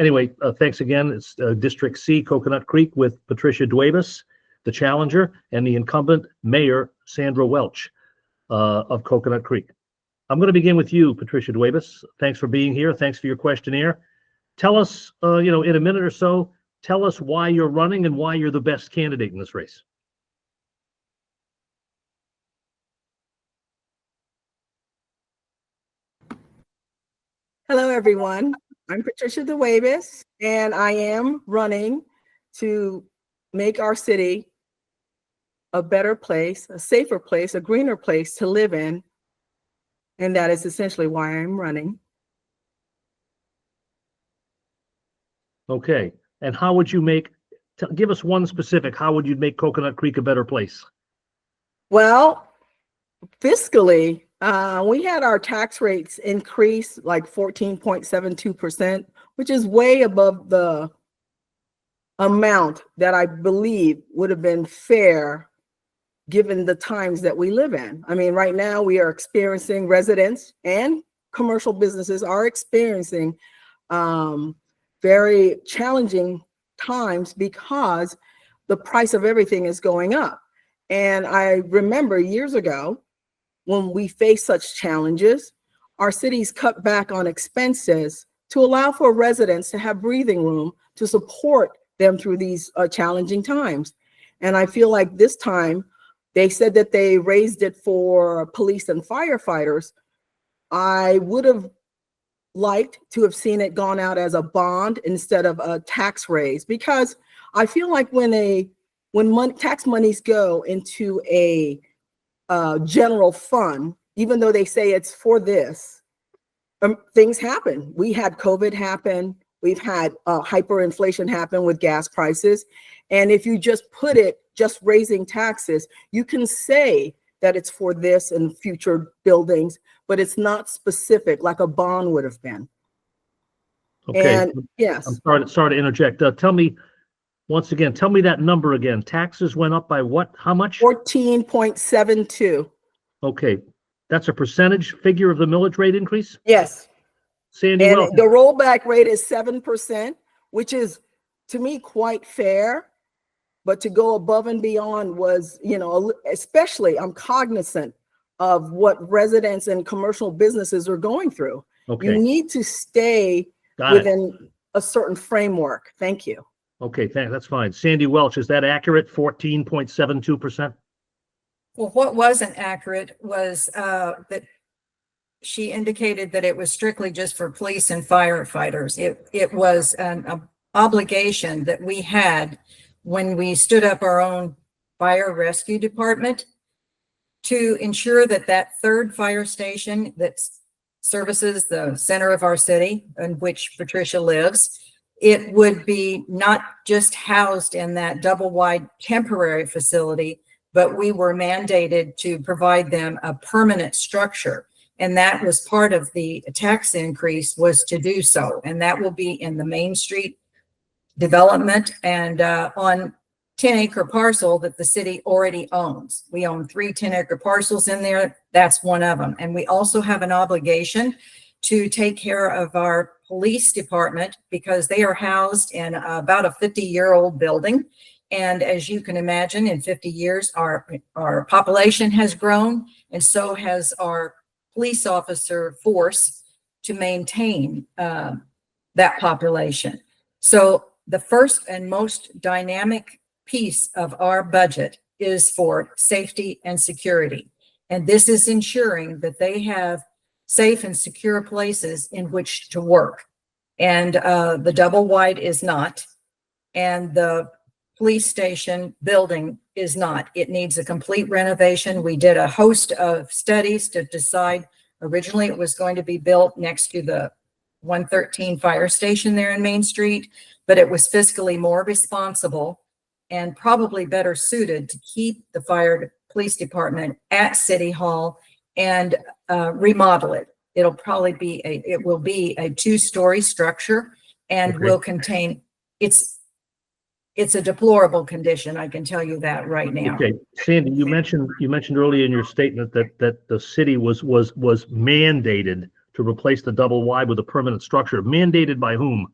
Anyway, thanks again. It's District C, Coconut Creek, with Patricia Duaybes, the challenger, and the incumbent mayor, Sandra Welch, of Coconut Creek. I'm going to begin with you, Patricia Duaybes. Thanks for being here. Thanks for your questionnaire. Tell us, in a minute or so, tell us why you're running and why you're the best candidate in this race. Hello, everyone. I'm Patricia Duaybes, and I am running to make our city a better place, a safer place, a greener place to live in. And that is essentially why I'm running. Okay. And how would you give us one specific, how would you make Coconut Creek a better place? Well, fiscally, we had our tax rates increase like 14.72%, which is way above the amount that I believe would have been fair given the times that we live in. I mean, right now we are experiencing, residents and commercial businesses are experiencing very challenging times because the price of everything is going up. And I remember years ago, when we face such challenges, our cities cut back on expenses to allow for residents to have breathing room to support them through these challenging times. And I feel like this time, they said that they raised it for police and firefighters. I would have liked to have seen it gone out as a bond instead of a tax raise, because I feel like when tax monies go into a general fund, even though they say it's for this, things happen. We had COVID happen. We've had hyperinflation happen with gas prices. And if you just put it, just raising taxes, you can say that it's for this and future buildings, but it's not specific like a bond would have been. Okay. And yes. I'm sorry to interject. Tell me that number again. Taxes went up by what? How much? 14.72. Okay. That's a percentage figure of the millage rate increase? Yes. Sandy, and welcome. The rollback rate is 7%, which is to me quite fair. But to go above and beyond was, especially I'm cognizant of what residents and commercial businesses are going through. Okay. You need to stay within a certain framework. Thank you. Okay, that's fine. Sandy Welch, is that accurate? 14.72%? Well, what wasn't accurate was that she indicated that it was strictly just for police and firefighters. It was an obligation that we had when we stood up our own fire rescue department to ensure that that third fire station that services the center of our city, in which Patricia lives, it would be not just housed in that double wide temporary facility, but we were mandated to provide them a permanent structure. And that was part of the tax increase, was to do so. And that will be in the Main Street development and on 10-acre parcel that the city already owns. We own 3 10-acre parcels in there. That's one of them. And we also have an obligation to take care of our police department because they are housed in about a 50-year-old building. And as you can imagine, in 50 years, our population has grown, and so has our police officer force to maintain that population. So the first and most dynamic piece of our budget is for safety and security. And this is ensuring that they have safe and secure places in which to work. And the double wide is not, and the police station building is not. It needs a complete renovation. We did a host of studies to decide. Originally, it was going to be built next to the 113 fire station there in Main Street, but it was fiscally more responsible and probably better suited to keep the police department at City Hall and remodel it. It'll probably be it will be a 2-story structure and will contain, it's a deplorable condition. I can tell you that right now. Okay, Sandy, you mentioned earlier in your statement that the city was mandated to replace the double wide with a permanent structure. Mandated by whom?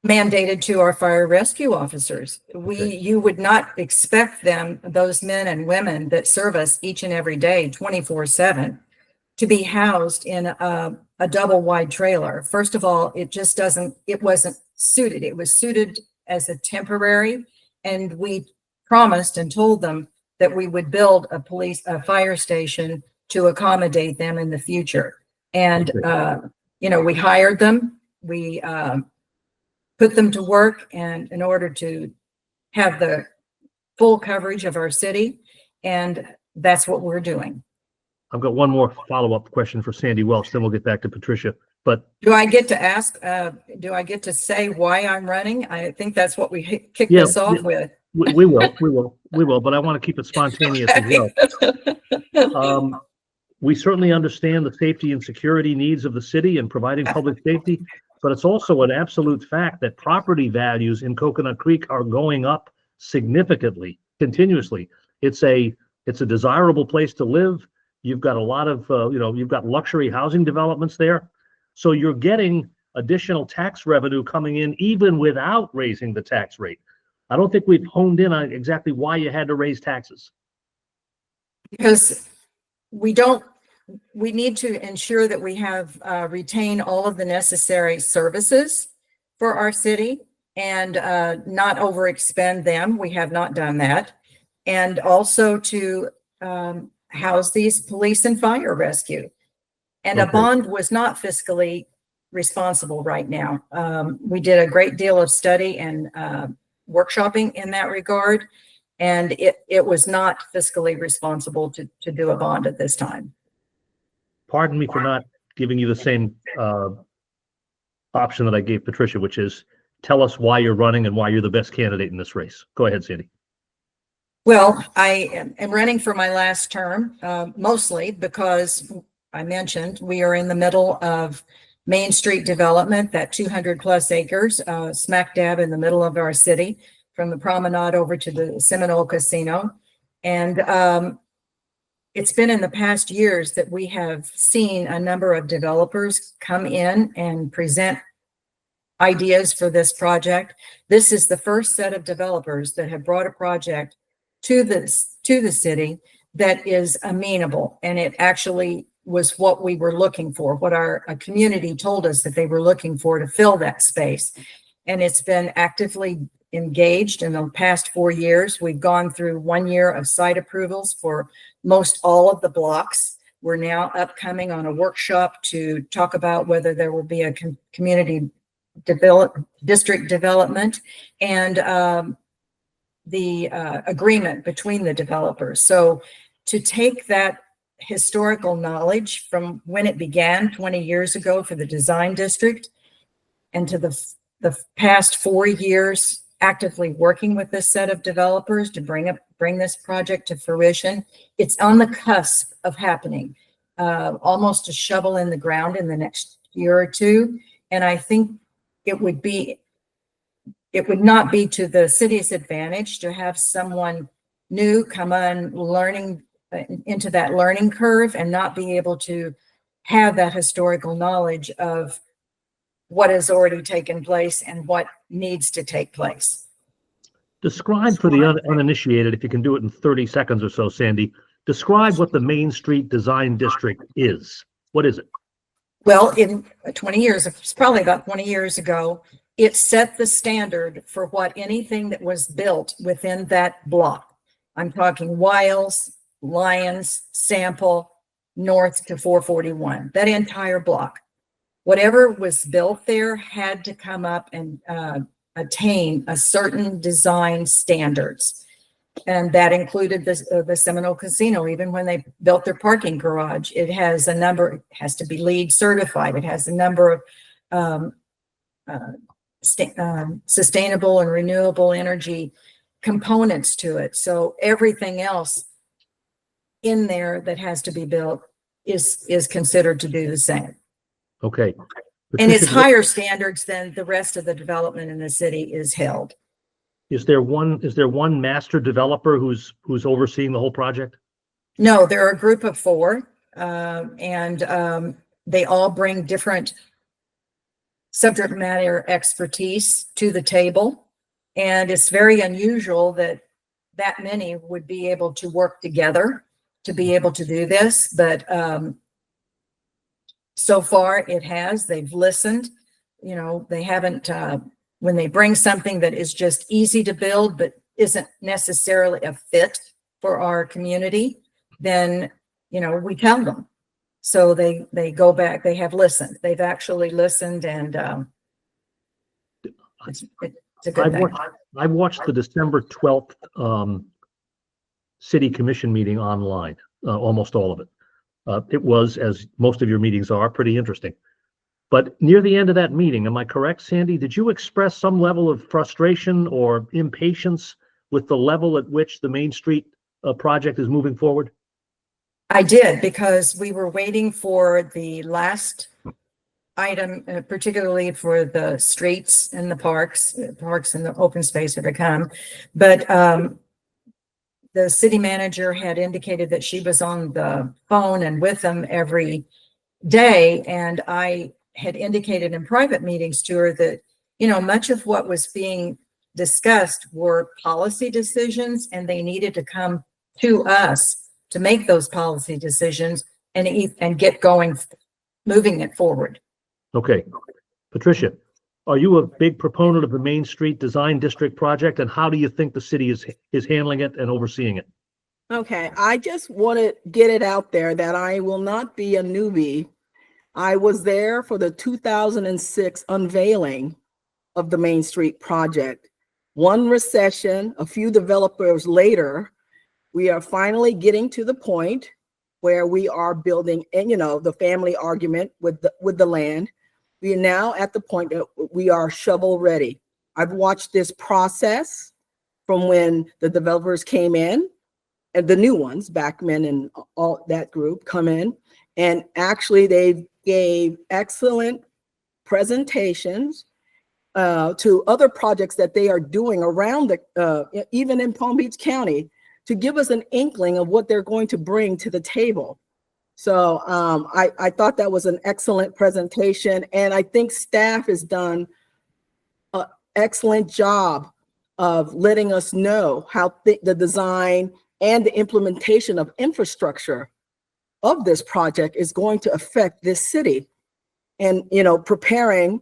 mandated to our fire rescue officers. You would not expect them, those men and women that serve us each and every day, 24/7, to be housed in a double wide trailer. First of all, it wasn't suited. It was suited as a temporary, and we promised and told them that we would build a fire station to accommodate them in the future. And, we hired them. We, put them to work and in order to have the full coverage of our city. And that's what we're doing. I've got one more follow-up question for Sandy Welch, then we'll get back to Patricia. But do I get to ask, do I get to say why I'm running? I think that's what we kicked this off with. We will, but I want to keep it spontaneous as well. We certainly understand the safety and security needs of the city and providing public safety, but it's also an absolute fact that property values in Coconut Creek are going up significantly, continuously. It's a desirable place to live. You've got a lot of, you've got luxury housing developments there. So you're getting additional tax revenue coming in even without raising the tax rate. I don't think we've honed in on exactly why you had to raise taxes. Because we need to ensure that we have retain all of the necessary services for our city and not overexpend them. We have not done that. And also to house these police and fire rescue. And a bond was not fiscally responsible right now. We did a great deal of study and workshopping in that regard. And it was not fiscally responsible to do a bond at this time. Pardon me for not giving you the same option that I gave Patricia, which is tell us why you're running and why you're the best candidate in this race. Go ahead, Sandy. Well, I am running for my last term, mostly because I mentioned we are in the middle of Main Street development, that 200 plus acres, smack dab in the middle of our city, from the promenade over to the Seminole Casino. And it's been in the past years that we have seen a number of developers come in and present ideas for this project. This is the first set of developers that have brought a project to the city that is amenable. And it actually was what we were looking for, what our community told us that they were looking for to fill that space. And it's been actively engaged in the past 4 years. We've gone through 1 year of site approvals for most all of the blocks. We're now upcoming on a workshop to talk about whether there will be a community district development and the agreement between the developers. So to take that historical knowledge from when it began 20 years ago for the design district and to the past 4 years actively working with this set of developers to bring this project to fruition, it's on the cusp of happening, almost a shovel in the ground in the next year or two. And I think it would not be to the city's advantage to have someone new come on learning into that learning curve and not be able to have that historical knowledge of what has already taken place and what needs to take place. Describe for the uninitiated, if you can do it in 30 seconds or so, Sandy, describe what the Main Street Design District is. What is it? Well, in 20 years, it's probably about 20 years ago, it set the standard for what anything that was built within that block. I'm talking Wiles, Lyons, Sample, north to 441, that entire block. Whatever was built there had to come up and attain a certain design standards. And that included the Seminole Casino. Even when they built their parking garage, it has a number, it has to be LEED certified. It has a number of sustainable and renewable energy components to it. So everything else in there that has to be built is considered to do the same. Okay. And it's higher standards than the rest of the development in the city is held. Is there one master developer who's overseeing the whole project? No, there are a group of 4, and they all bring different subject matter expertise to the table. And it's very unusual that many would be able to work together to be able to do this. But so far it has. They've listened. You know, they haven't, when they bring something that is just easy to build, but isn't necessarily a fit for our community, then, you know, we tell them. So they go back, they have listened. They've actually listened, and it's a good thing. I watched the December 12th City Commission meeting online, almost all of it. It was, as most of your meetings are, pretty interesting. But near the end of that meeting, am I correct, Sandy? Did you express some level of frustration or impatience with the level at which the Main Street project is moving forward? I did, because we were waiting for the last item, particularly for the streets and the parks and the open space to come. But the city manager had indicated that she was on the phone and with them every day. And I had indicated in private meetings to her that, you know, much of what was being discussed were policy decisions, and they needed to come to us to make those policy decisions and get going, moving it forward. Okay. Patricia, are you a big proponent of the Main Street Design District project, and how do you think the city is handling it and overseeing it? Okay, I just want to get it out there that I will not be a newbie. I was there for the 2006 unveiling of the Main Street project. One recession, a few developers later, we are finally getting to the point where we are building, and you know, the family argument with the land. We are now at the point that we are shovel ready. I've watched this process from when the developers came in, and the new ones, Backman and all that group, come in, and actually they gave excellent presentations to other projects that they are doing around even in Palm Beach County, to give us an inkling of what they're going to bring to the table. So I thought that was an excellent presentation, and I think staff has done an excellent job of letting us know how the design and the implementation of infrastructure of this project is going to affect this city. And, you know, preparing,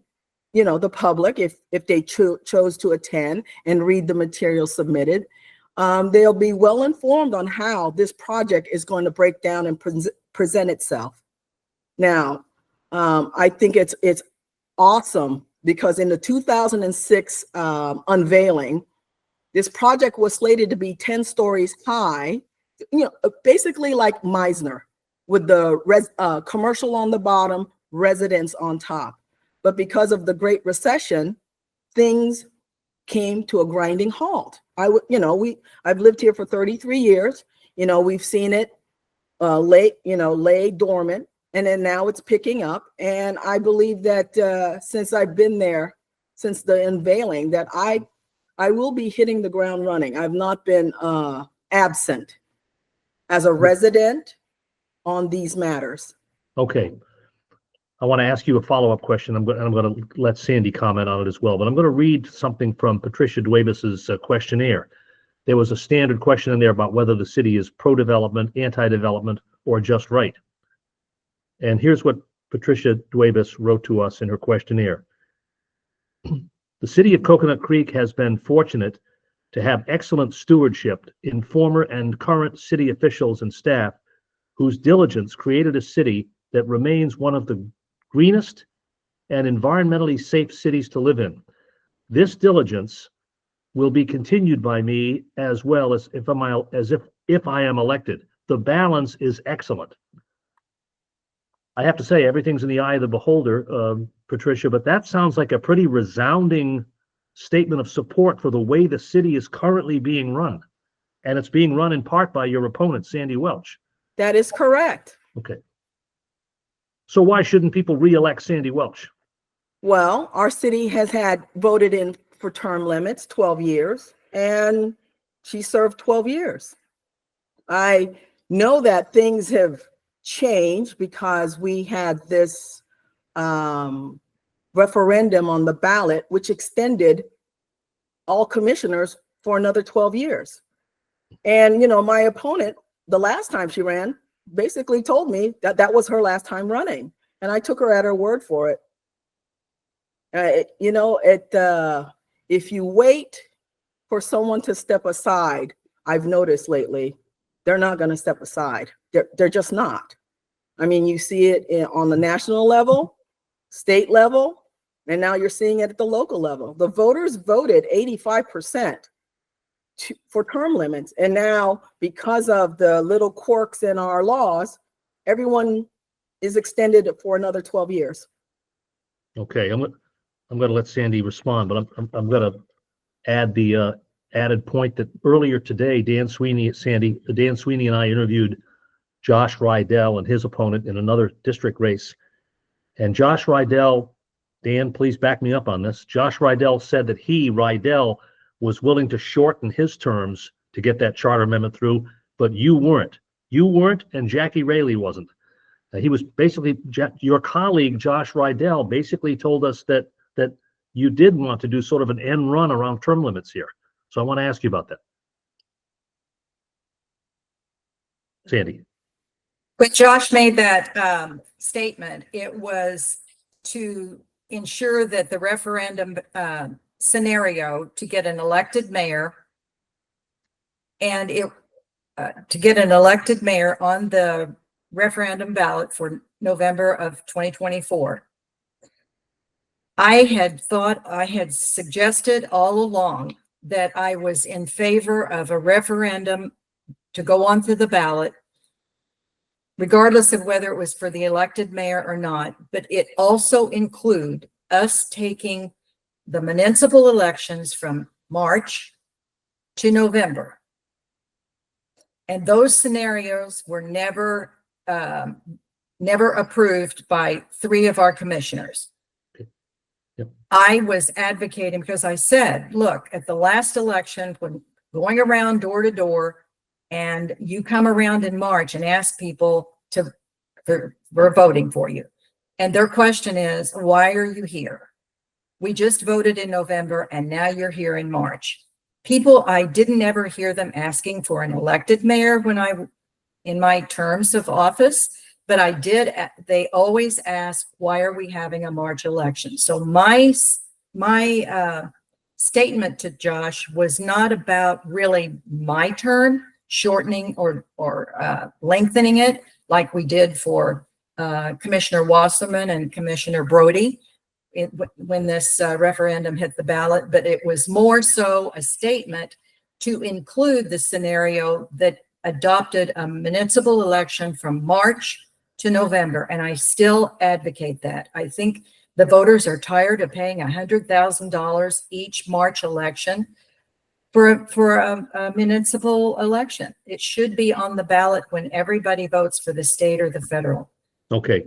you know, the public, if they chose to attend and read the material submitted, they'll be well informed on how this project is going to break down and present itself. Now, I think it's awesome, because in the 2006 unveiling, this project was slated to be 10 stories high, you know, basically like Meisner, with the commercial on the bottom, residence on top. But because of the Great Recession, things came to a grinding halt. I've lived here for 33 years. You know, we've seen it lay dormant, and then now it's picking up. And I believe that since I've been there, since the unveiling, that I will be hitting the ground running. I've not been absent as a resident on these matters. Okay. I want to ask you a follow-up question. I'm going to let Sandy comment on it as well, but I'm going to read something from Patricia Duaybes's questionnaire. There was a standard question in there about whether the city is pro-development, anti-development, or just right. And here's what Patricia Duaybes wrote to us in her questionnaire. The city of Coconut Creek has been fortunate to have excellent stewardship in former and current city officials and staff whose diligence created a city that remains one of the greenest and environmentally safe cities to live in. This diligence will be continued by me as well as if I am elected. The balance is excellent. I have to say, everything's in the eye of the beholder, Patricia, but that sounds like a pretty resounding statement of support for the way the city is currently being run. And it's being run in part by your opponent, Sandy Welch. That is correct. Okay. So why shouldn't people re-elect Sandy Welch? Well, our city has had voted in for term limits, 12 years, and she served 12 years. I know that things have changed because we had this referendum on the ballot, which extended all commissioners for another 12 years. And, you know, my opponent, the last time she ran, basically told me that that was her last time running. And I took her at her word for it. You know, if you wait for someone to step aside, I've noticed lately, they're not going to step aside. They're just not. I mean, you see it on the national level, state level, and now you're seeing it at the local level. The voters voted 85% for term limits. And now, because of the little quirks in our laws, everyone is extended for another 12 years. Okay, I'm going to let Sandy respond, but I'm going to add the added point that earlier today, Dan Sweeney and I interviewed Josh Rydell and his opponent in another district race. And Josh Rydell, Dan, please back me up on this. Josh Rydell said that Rydell, was willing to shorten his terms to get that charter amendment through, but you weren't. You weren't, and Jackie Raley wasn't. He was basically, your colleague, Josh Rydell, basically told us that you did want to do sort of an end run around term limits here. So I want to ask you about that. Sandy. When Josh made that statement, it was to ensure that the referendum scenario to get an elected mayor and to get an elected mayor on the referendum ballot for November of 2024. I had suggested all along that I was in favor of a referendum to go onto the ballot, regardless of whether it was for the elected mayor or not, but it also include us taking the municipal elections from March to November. And those scenarios were never approved by 3 of our commissioners. Yep. I was advocating because I said, look, at the last election, when going around door to door, and you come around in March and ask people we're voting for you. And their question is, why are you here? We just voted in November and now you're here in March. People, I didn't ever hear them asking for an elected mayor in my terms of office, but they always ask, why are we having a March election? So my statement to Josh was not about really my term, shortening or lengthening it like we did for Commissioner Wasserman and Commissioner Brody when this referendum hit the ballot, but it was more so a statement to include the scenario that adopted a municipal election from March to November. And I still advocate that. I think the voters are tired of paying $100,000 each March election for a municipal election. It should be on the ballot when everybody votes for the state or the federal. Okay.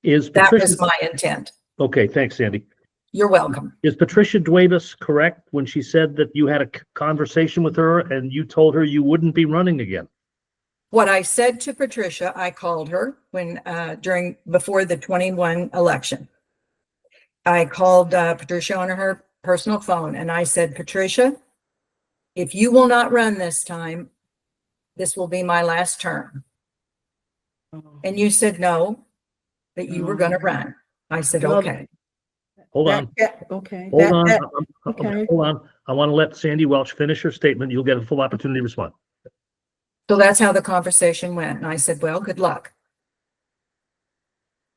That was my intent. Okay, thanks, Sandy. You're welcome. Is Patricia Duaybes correct when she said that you had a conversation with her and you told her you wouldn't be running again? What I said to Patricia, I called her before the 21 election. I called Patricia on her personal phone and I said, Patricia, if you will not run this time, this will be my last term. And you said no, that you were going to run. I said, okay. Hold on. Okay. Hold on. Okay. Hold on. I want to let Sandy Welch finish her statement. You'll get a full opportunity to respond. So that's how the conversation went. And I said, well, good luck.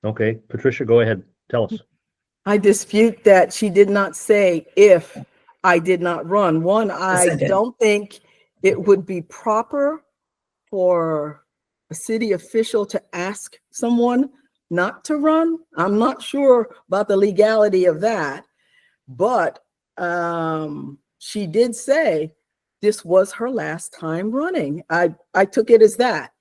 Okay. Patricia, go ahead. Tell us. I dispute that she did not say if I did not run. One, I don't think it would be proper for a city official to ask someone not to run. I'm not sure about the legality of that, but she did say this was her last time running. I took it as that.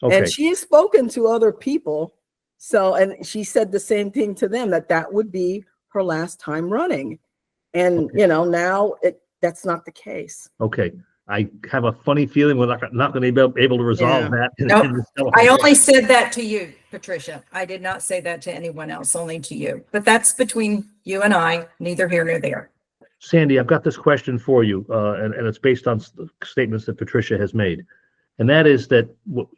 Okay. And she has spoken to other people. So, and she said the same thing to them, that would be her last time running. And, Okay. you know, now that's not the case. Okay. I have a funny feeling we're not going to be able to resolve that. Nope. I only said that to you. Patricia. I did not say that to anyone else, only to you. But that's between you and I, neither here nor there. Sandy, I've got this question for you, and it's based on statements that Patricia has made. And that is that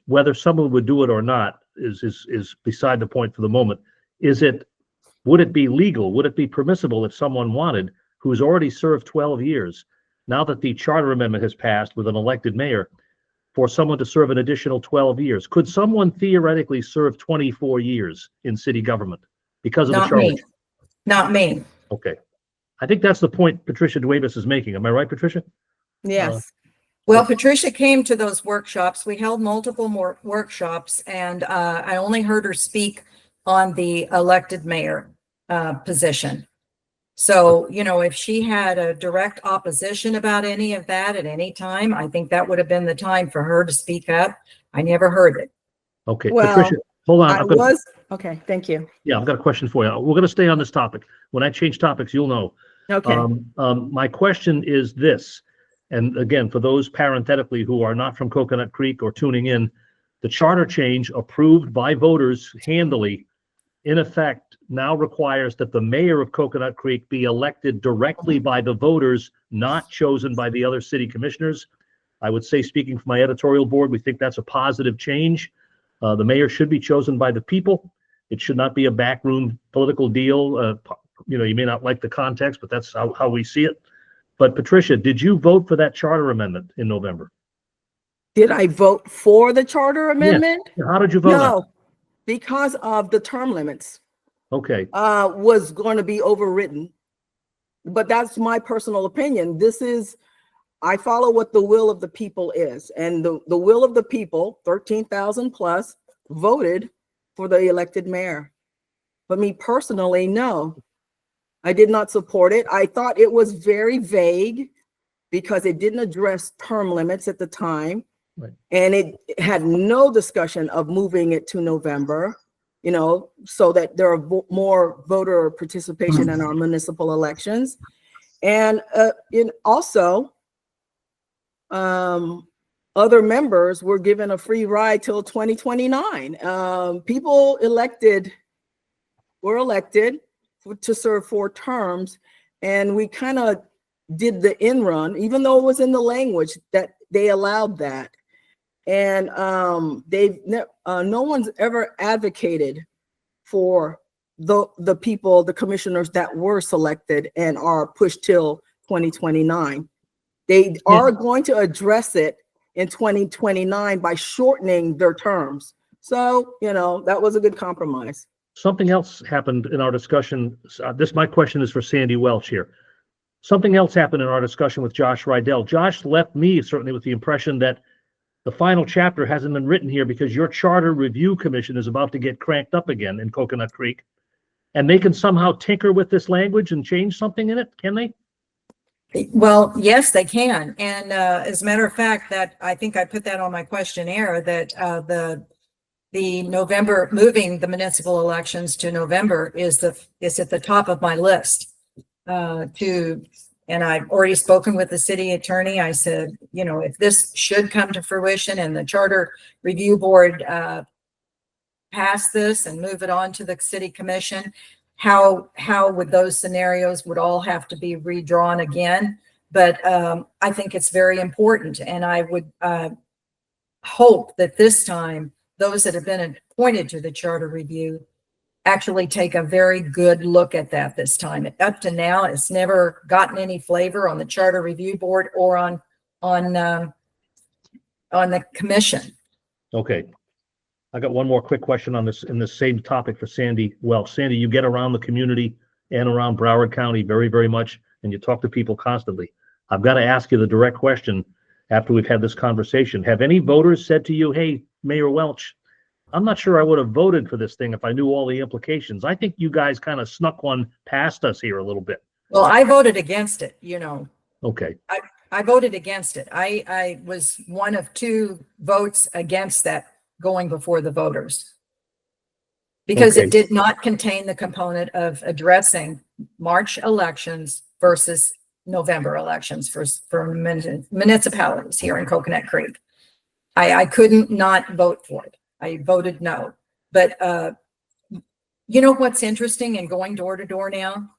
whether someone would do it or not is beside the point for the moment. Would it be legal? Would it be permissible if someone wanted, who's already served 12 years, now that the charter amendment has passed with an elected mayor, for someone to serve an additional 12 years? Could someone theoretically serve 24 years in city government because of the charter? Not me. Not me. Okay. I think that's the point Patricia Duaybes is making. Am I right, Patricia? Yes. Well, Patricia came to those workshops. We held multiple more workshops, and I only heard her speak on the elected mayor position. So, you know, if she had a direct opposition about any of that at any time, I think that would have been the time for her to speak up. I never heard it. Okay, Well, Patricia, hold on. Okay, thank you. Yeah, I've got a question for you. We're going to stay on this topic. When I change topics, you'll know. Okay. My question is this, and again, for those parenthetically who are not from Coconut Creek or tuning in, the charter change approved by voters handily, in effect, now requires that the mayor of Coconut Creek be elected directly by the voters, not chosen by the other city commissioners. I would say, speaking for my editorial board, we think that's a positive change. The mayor should be chosen by the people. It should not be a backroom political deal. You know, you may not like the context, but that's how we see it. But Patricia, did you vote for that charter amendment in November? Did I vote for the charter amendment? Yeah. How did you vote? No, because of the term limits. Okay. Was going to be overridden. But that's my personal opinion. I follow what the will of the people is. And the will of the people, 13,000 plus, voted for the elected mayor. But me personally, no, I did not support it. I thought it was very vague because it didn't address term limits at the time. Right. And it had no discussion of moving it to November, you know, so that there are more voter participation in our municipal elections. And also, other members were given a free ride till 2029. People were elected to serve 4 terms, and we kind of did the in run, even though it was in the language that they allowed that. And no one's ever advocated for the people, the commissioners that were selected and are pushed till 2029. They are going to address it in 2029 by shortening their terms. So, you know, that was a good compromise. Something else happened in our discussion. My question is for Sandy Welch here. Something else happened in our discussion with Josh Rydell. Josh left me certainly with the impression that the final chapter hasn't been written here because your charter review commission is about to get cranked up again in Coconut Creek. And they can somehow tinker with this language and change something in it, can they? Well, yes, they can. And as a matter of fact, that I think I put that on my questionnaire, that the November, moving the municipal elections to November is at the top of my list. And I've already spoken with the city attorney. I said, you know, if this should come to fruition and the charter review board pass this and move it on to the city commission, how would those scenarios would all have to be redrawn again? But I think it's very important, and I would hope that this time those that have been appointed to the charter review actually take a very good look at that this time. Up to now, it's never gotten any flavor on the charter review board or on the commission. Okay. I got one more quick question on this in the same topic for Sandy Welch. Sandy, you get around the community and around Broward County very, very much, and you talk to people constantly. I've got to ask you the direct question after we've had this conversation. Have any voters said to you, hey, Mayor Welch, I'm not sure I would have voted for this thing if I knew all the implications. I think you guys kind of snuck one past us here a little bit. Well, I voted against it, you know. Okay. I voted against it. I was one of 2 votes against that going before the voters, because Okay. it did not contain the component of addressing March elections versus November elections for municipalities here in Coconut Creek. I couldn't not vote for it. I voted no. But you know what's interesting in going door to door now?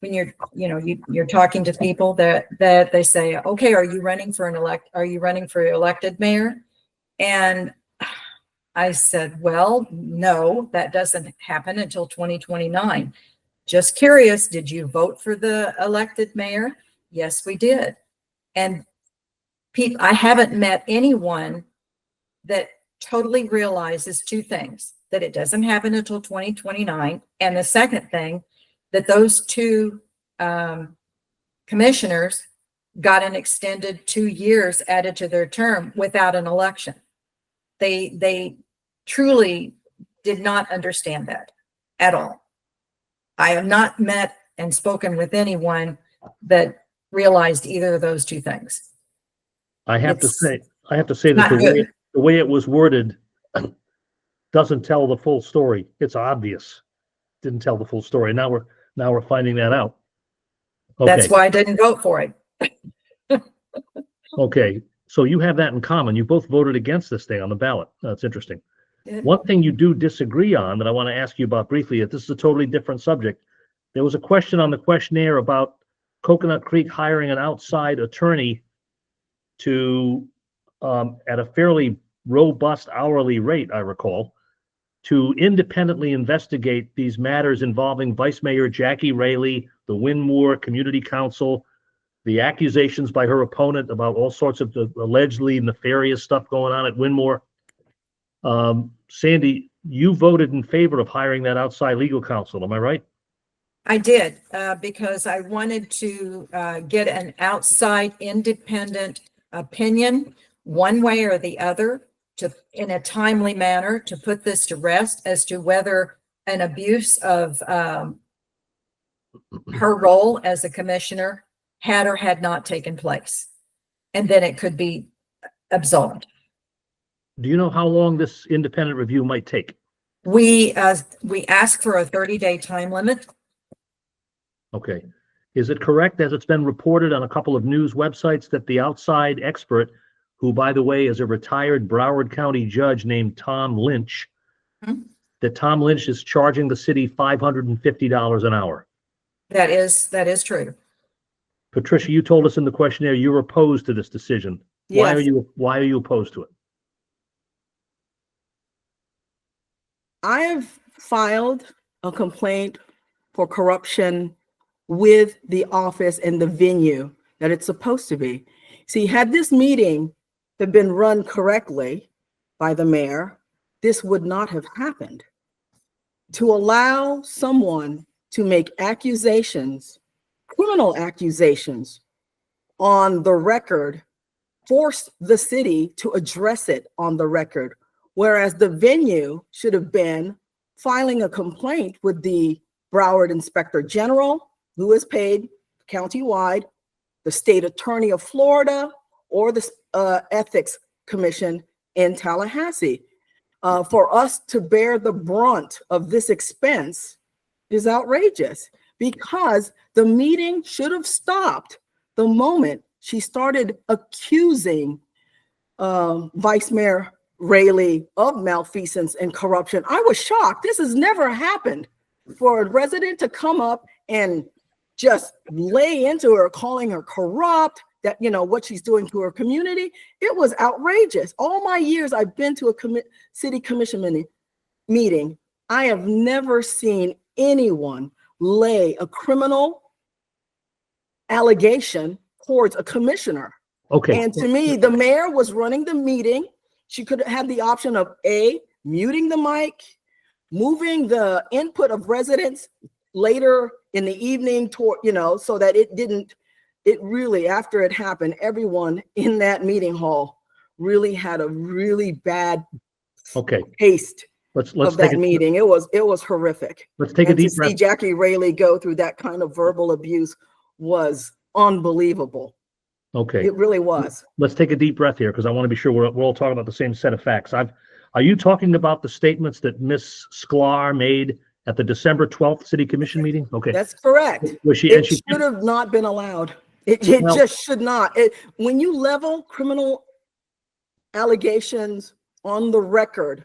When you're talking to people that they say, okay, are you running for elected mayor? And I said, well, no, that doesn't happen until 2029. Just curious, did you vote for the elected mayor? Yes, we did. And I haven't met anyone that totally realizes two things: that it doesn't happen until 2029. And the second thing, that those two commissioners got an extended 2 years added to their term without an election. They truly did not understand that at all. I have not met and spoken with anyone that realized either of those two things. I have to say that not good. the way it was worded doesn't tell the full story. It's obvious. Didn't tell the full story. Now we're finding that out. Okay. That's why I didn't vote for it. Okay. So you have that in common. You both voted against this thing on the ballot. That's interesting. Yeah. One thing you do disagree on that I want to ask you about briefly, this is a totally different subject. There was a question on the questionnaire about Coconut Creek hiring an outside attorney to, at a fairly robust hourly rate, I recall, to independently investigate these matters involving Vice Mayor Jackie Raley, the Wynmoor Community Council, the accusations by her opponent about all sorts of allegedly nefarious stuff going on at Wynmoor. Sandy, you voted in favor of hiring that outside legal counsel, am I right? I did, because I wanted to get an outside independent opinion, one way or the other, to, in a timely manner, to put this to rest as to whether an abuse of her role as a commissioner had or had not taken place. And then it could be absolved. Do you know how long this independent review might take? We ask for a 30-day time limit. Okay. Is it correct, as it's been reported on a couple of news websites, that the outside expert, who, by the way, is a retired Broward County judge named Tom Lynch, that Tom Lynch is charging the city $550 an hour? That is true. Patricia, you told us in the questionnaire you're opposed to this decision. Yes. Why are you opposed to it? I have filed a complaint for corruption with the office and the venue that it's supposed to be. See, had this meeting had been run correctly by the mayor, this would not have happened. To allow someone to make accusations, criminal accusations, on the record, forced the city to address it on the record, whereas the venue should have been filing a complaint with the Broward Inspector General, who is paid countywide, the state attorney of Florida, or the ethics commission in Tallahassee. For us to bear the brunt of this expense is outrageous, because the meeting should have stopped the moment she started accusing Vice Mayor Raley of malfeasance and corruption. I was shocked. This has never happened, for a resident to come up and just lay into her, calling her corrupt, that, you know, what she's doing to her community. It was outrageous. All my years I've been to a city commission meeting, I have never seen anyone lay a criminal allegation towards a commissioner. Okay. And to me, the mayor was running the meeting. She could have had the option of A, muting the mic, moving the input of residents later in the evening toward, you know, so that it really, after it happened, everyone in that meeting hall really had a really bad taste of that meeting. It was horrific. Let's take a deep breath. To see Jackie Raley go through that kind of verbal abuse was unbelievable. Okay. It really was. Let's take a deep breath here, because I want to be sure we're all talking about the same set of facts. Are you talking about the statements that Ms. Sklar made at the December 12th City Commission meeting? Okay. That's correct. She should have not been allowed. It just should not. When you level criminal allegations on the record,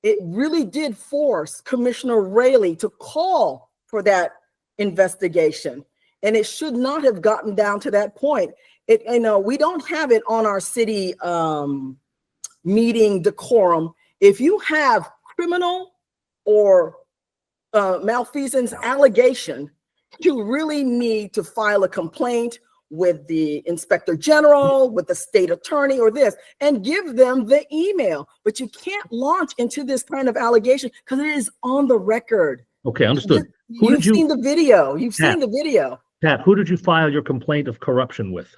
it really did force Commissioner Raley to call for that investigation. And it should not have gotten down to that point. We don't have it on our city meeting decorum. If you have criminal or malfeasance allegation, you really need to file a complaint with the inspector general, with the state attorney, or this, and give them the email. But you can't launch into this kind of allegation because it is on the record. Okay, understood. You've seen the video. You've seen the video. Pat, who did you file your complaint of corruption with?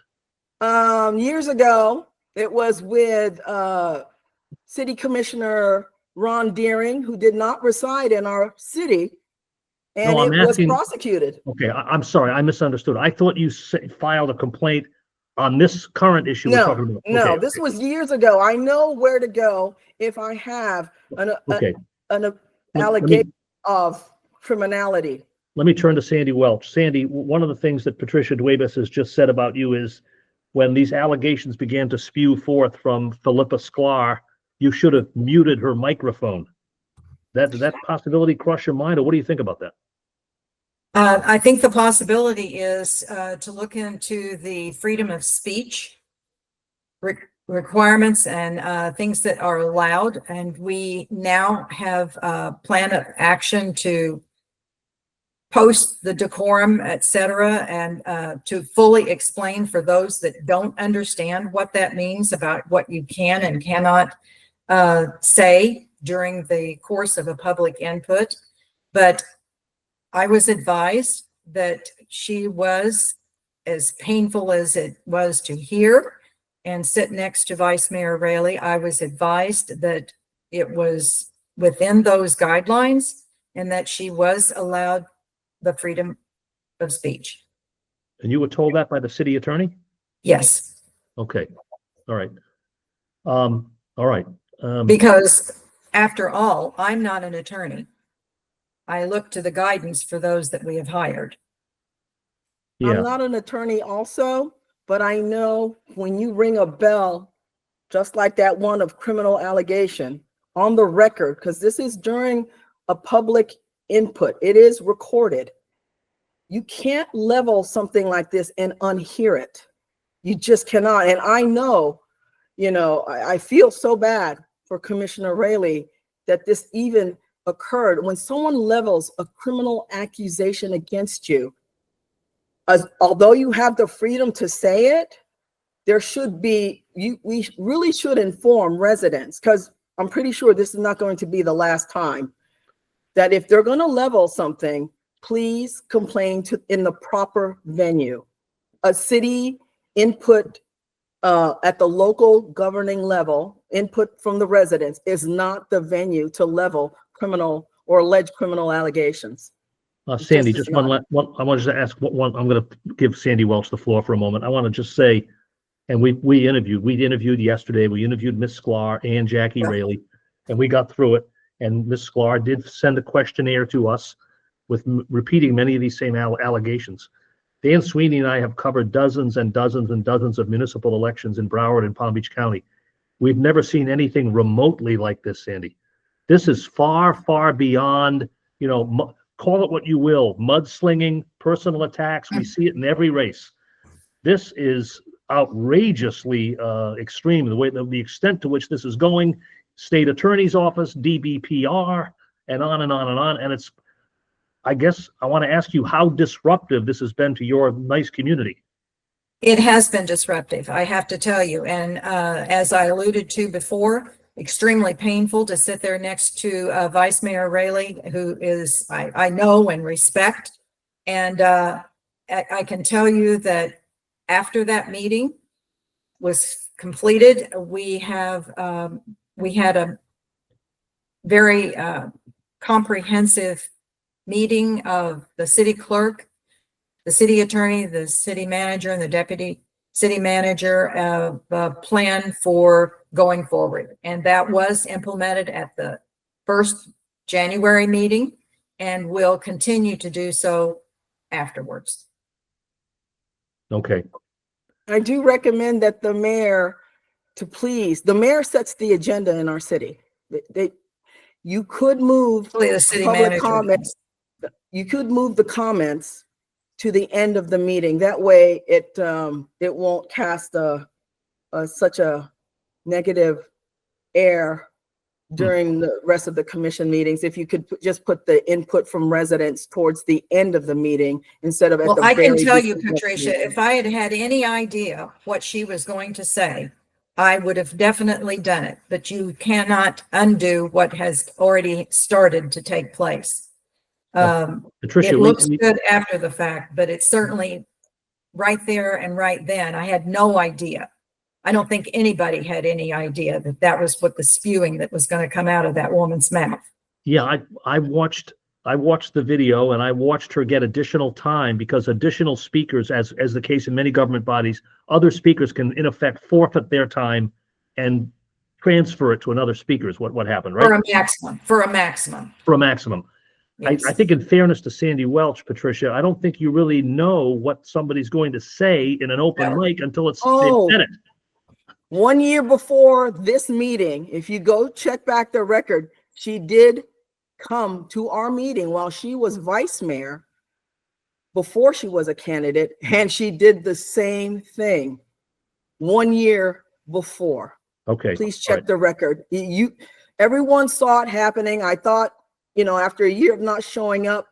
Years ago, it was with City Commissioner Ron Deering, who did not reside in our city, and No, it was prosecuted. Okay, I'm sorry, I misunderstood. I thought you filed a complaint on this current issue we're talking about. No, Okay, this was years ago. I know where to go if I have an allegation of criminality. Let me turn to Sandy Welch. Sandy, one of the things that Patricia Duaybes has just said about you is when these allegations began to spew forth from Philippa Sklar, you should have muted her microphone. Did that possibility cross your mind, or what do you think about that? I think the possibility is to look into the freedom of speech requirements and things that are allowed. And we now have a plan of action to post the decorum, et cetera, and to fully explain for those that don't understand what that means about what you can and cannot say during the course of a public input. But I was advised that she was, as painful as it was to hear and sit next to Vice Mayor Raley, I was advised that it was within those guidelines and that she was allowed the freedom of speech. And you were told that by the city attorney? Yes. Okay. All right. All right. Because after all, I'm not an attorney. I look to the guidance for those that we have hired. Yeah. I'm not an attorney also, but I know when you ring a bell, just like that one of criminal allegation on the record, because this is during a public input, it is recorded. You can't level something like this and unhear it. You just cannot. And I know, I feel so bad for Commissioner Raley that this even occurred. When someone levels a criminal accusation against you, although you have the freedom to say it, there should be, we really should inform residents, because I'm pretty sure this is not going to be the last time, that if they're going to level something, please complain in the proper venue. A city input at the local governing level, input from the residents, is not the venue to level criminal or alleged criminal allegations. Sandy, just one. I want to ask one. I'm going to give Sandy Welch the floor for a moment. I want to just say, and we interviewed yesterday. We interviewed Miss Sklar and Jackie Raley, and we got through it. And Miss Sklar did send a questionnaire to us with repeating many of these same allegations. Dan Sweeney and I have covered dozens and dozens and dozens of municipal elections in Broward and Palm Beach County. We've never seen anything remotely like this, Sandy. This is far, far beyond, call it what you will, mudslinging, personal attacks. We see it in every race. This is outrageously extreme, the extent to which this is going. State Attorney's Office, DBPR, and on and on and on. And it's, I guess I want to ask you how disruptive this has been to your nice community. It has been disruptive, I have to tell you. And as I alluded to before, extremely painful to sit there next to Vice Mayor Raley, who is, I know and respect. And I can tell you that after that meeting was completed, we had a very comprehensive meeting of the city clerk, the city attorney, the city manager, and the deputy city manager, a plan for going forward. And that was implemented at the first January meeting and will continue to do so afterwards. Okay. I do recommend that the mayor the mayor sets the agenda in our city. you could move Hopefully the city public manager. comments. You could move the comments to the end of the meeting. That way it won't cast such a negative air during the rest of the commission meetings. If you could just put the input from residents towards the end of the meeting instead of at Well, the I can very tell you, beginning of the Patricia, meeting. if I had had any idea what she was going to say, I would have definitely done it, but you cannot undo what has already started to take place. Patricia, It looks good after the fact, but it's certainly right there and right then. I had no idea. I don't think anybody had any idea that that was what the spewing that was going to come out of that woman's mouth. yeah, I watched the video, and I watched her get additional time because additional speakers, as the case in many government bodies, other speakers can in effect forfeit their time and transfer it to another speaker is what happened, right? For a maximum. For a maximum. For a maximum. Yes. I think in fairness to Sandy Welch, Patricia, I don't think you really know what somebody's going to say in an open No. mic until they've Oh. said it. 1 year before this meeting, if you go check back the record, she did come to our meeting while she was vice mayor before she was a candidate, and she did the same thing 1 year before. Okay. Please all check the record. Everyone saw it happening. I thought, after a year of not showing up,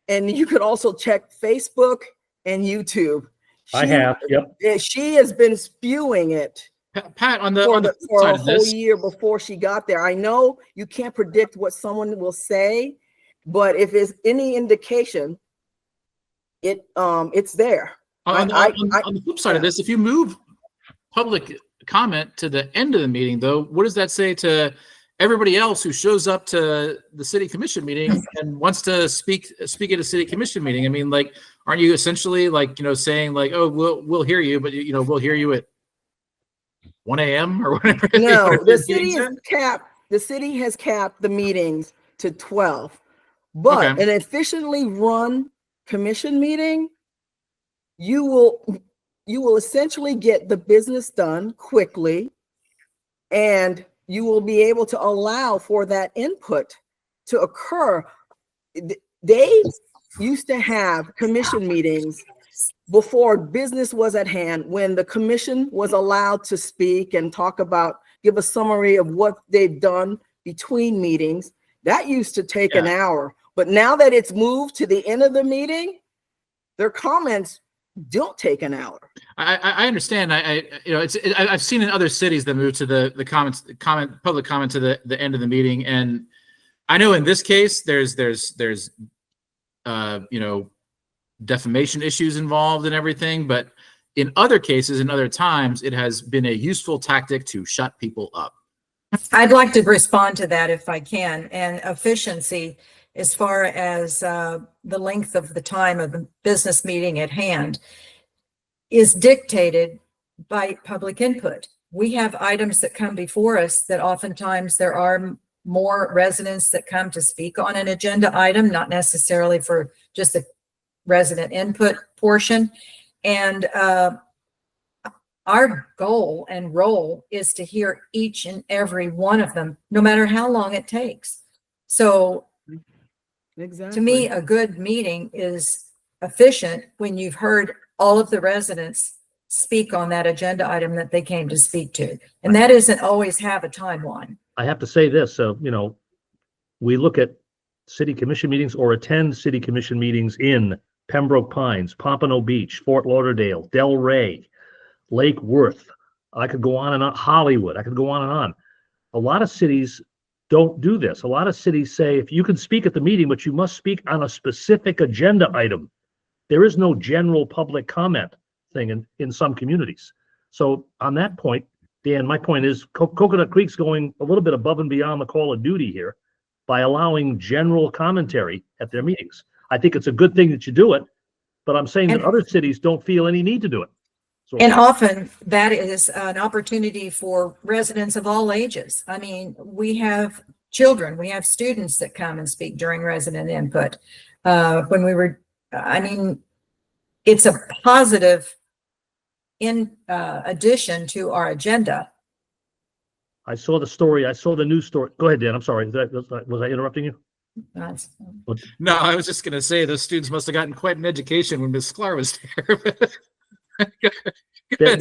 and you could also check Facebook and YouTube. I have, yep. She has been spewing it. Pat, on For the a side of whole this, year before she got there. I know you can't predict what someone will say, but if it's any indication, it's there. on the flip side of this, if you move public comment to the end of the meeting, though, what does that say to everybody else who shows up to the city commission meeting and wants to speak at a city commission meeting? I mean, like, aren't you essentially saying like, oh, we'll hear you, but we'll hear you at 1 a.m. or whatever? No, the city has capped the meetings to 12, but Okay. an efficiently run commission meeting, you will essentially get the business done quickly, and you will be able to allow for that input to occur. They used to have commission meetings before business was at hand, when the commission was allowed to speak and give a summary of what they've done between meetings. That used to take an hour, but now that it's moved to the end of the meeting, their comments don't take an hour. I understand. I've seen in other cities that move to the public comment to the end of the meeting, and I know in this case there's defamation issues involved and everything, but in other cases, in other times, it has been a useful tactic to shut people up. I'd like to respond to that if I can. And efficiency, as far as the length of the time of the business meeting at hand, is dictated by public input. We have items that come before us that oftentimes there are more residents that come to speak on an agenda item, not necessarily for just the resident input portion. And our goal and role is to hear each and every one of them, no matter how long it takes. So Exactly. to me, a good meeting is efficient when you've heard all of the residents speak on that agenda item that they came to speak to. And that doesn't always have a timeline. I have to say this, we look at city commission meetings or attend city commission meetings in Pembroke Pines, Pompano Beach, Fort Lauderdale, Delray, Lake Worth. I could go on and on, Hollywood. I could go on and on. A lot of cities don't do this. A lot of cities say, if you can speak at the meeting, but you must speak on a specific agenda item. There is no general public comment thing in some communities. So on that point, Dan, my point is Coconut Creek's going a little bit above and beyond the call of duty here by allowing general commentary at their meetings. I think it's a good thing that you do it, but I'm saying that other cities don't feel any need to do it. So, and often that is an opportunity for residents of all ages. I mean, we have children, we have students that come and speak during resident input. It's a positive addition to our agenda. I saw the story. I saw the news story. Go ahead, Dan. I'm sorry. Was I interrupting you? That's- No, I was just going to say those students must have gotten quite an education when Miss Sklar was there. Well,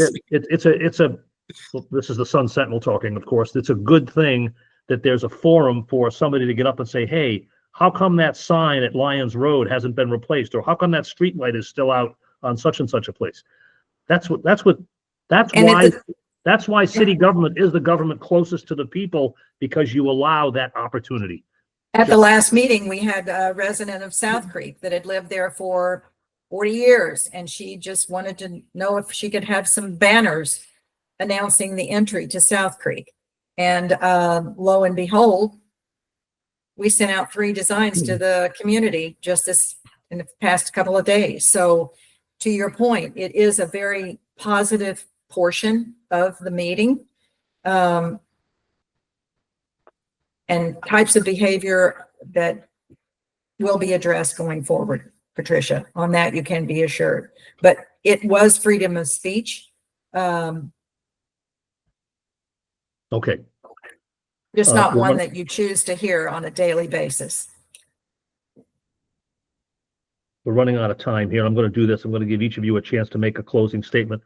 this is the Sun Sentinel talking, of course. It's a good thing that there's a forum for somebody to get up and say, hey, how come that sign at Lyons Road hasn't been replaced? Or how come that street light is still out on such and such a place? That's why city government is the government closest to the people, because you allow that opportunity. At the last meeting, we had a resident of South Creek that had lived there for 40 years, and she just wanted to know if she could have some banners announcing the entry to South Creek. And lo and behold, we sent out 3 designs to the community just in the past couple of days. So to your point, it is a very positive portion of the meeting. And types of behavior that will be addressed going forward, Patricia. On that, you can be assured. But it was freedom of speech. Okay. Just not one that you choose to hear on a daily basis. We're running out of time here. I'm going to do this. I'm going to give each of you a chance to make a closing statement.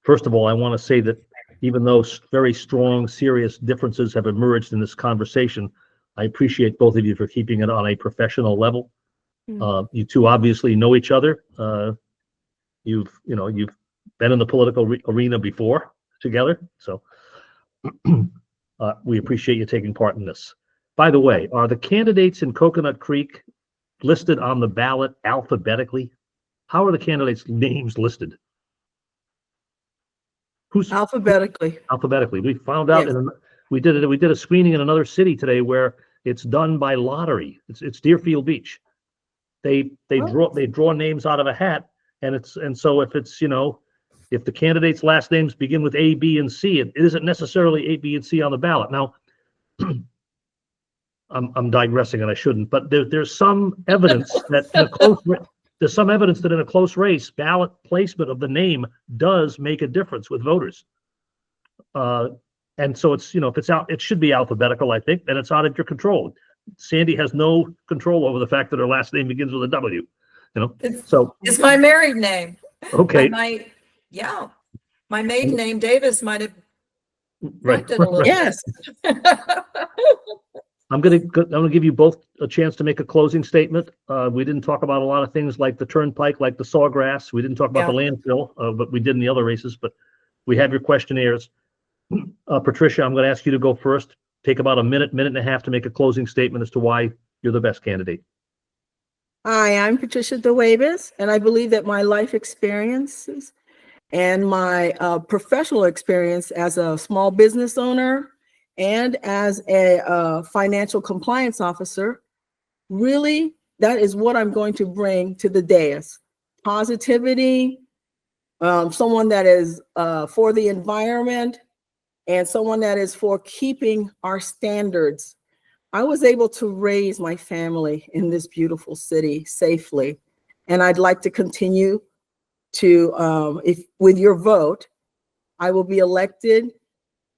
First of all, I want to say that even though very strong, serious differences have emerged in this conversation, I appreciate both of you for keeping it on a professional level. You two obviously know each other. You've been in the political arena before together, so we appreciate you taking part in this. By the way, are the candidates in Coconut Creek listed on the ballot alphabetically? How are the candidates' names listed? Who's Alphabetically. alphabetically? We found out, Yes. we did a screening in another city today where it's done by lottery. It's Deerfield Beach. They draw names out of a hat, and so if it's if the candidates' last names begin with A, B, and C, it isn't necessarily A, B, and C on the ballot. Now, I'm digressing, and I shouldn't, but there's some evidence that in a close race, ballot placement of the name does make a difference with voters. And so it's if it's out, it should be alphabetical, I think, and it's out of your control. Sandy has no control over the fact that her last name begins with a W. So It's my married name. okay, My maiden name, Davis, might have right. bumped it a little. Yes. I'm gonna give you both a chance to make a closing statement. We didn't talk about a lot of things like the turnpike, like the sawgrass. We didn't talk about the landfill, but we did in the other races. But we have your questionnaires. Patricia, I'm going to ask you to go first. Take about a minute and a half to make a closing statement as to why you're the best candidate. Hi, I'm Patricia Duaybes, and I believe that my life experiences and my professional experience as a small business owner and as a financial compliance officer, really, that is what I'm going to bring to the dais. Positivity, someone that is for the environment, and someone that is for keeping our standards. I was able to raise my family in this beautiful city safely, and I'd like to continue to, if with your vote, I will be elected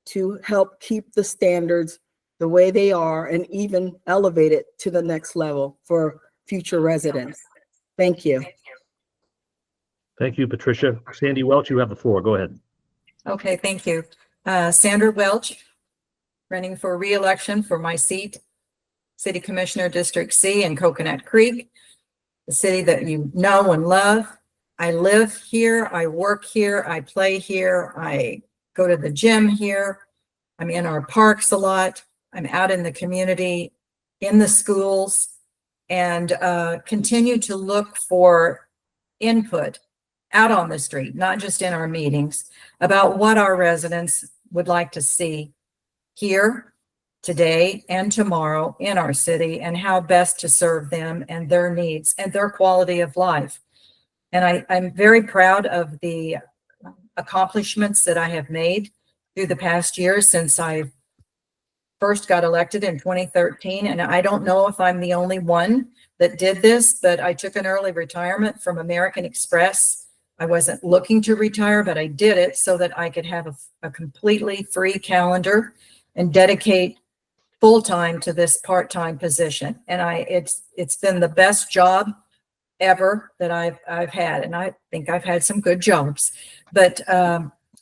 to help keep the standards the way they are and even elevate it to the next level for future residents. Thank you. Thank you, Patricia. Sandy Welch, you have the floor. Go ahead. Okay, thank you. Sandra Welch, running for re-election for my seat, City Commissioner, District C in Coconut Creek, the city that you know and love. I live here, I work here, I play here, I go to the gym here, I'm in our parks a lot, I'm out in the community, in the schools, and continue to look for input out on the street, not just in our meetings, about what our residents would like to see here today and tomorrow in our city, and how best to serve them and their needs and their quality of life. And I'm very proud of the accomplishments that I have made through the past year since I first got elected in 2013. And I don't know if I'm the only one that did this, but I took an early retirement from American Express. I wasn't looking to retire, but I did it so that I could have a completely free calendar and dedicate full-time to this part-time position. And it's been the best job ever that I've had. And I think I've had some good jobs, but,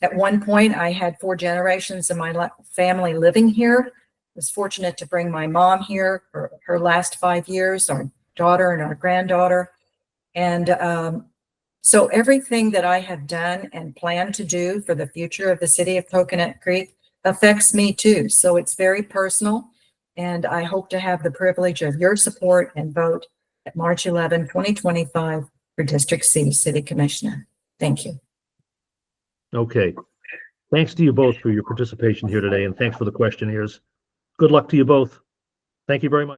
at one point I had 4 generations of my family living here. I was fortunate to bring my mom here for her last 5 years, our daughter and our granddaughter. And, so everything that I have done and plan to do for the future of the city of Coconut Creek affects me too. So it's very personal. And I hope to have the privilege of your support and vote at March 11, 2025 for District C City Commissioner. Thank you. Okay. Thanks to you both for your participation here today, and thanks for the questionnaires. Good luck to you both. Thank you very much.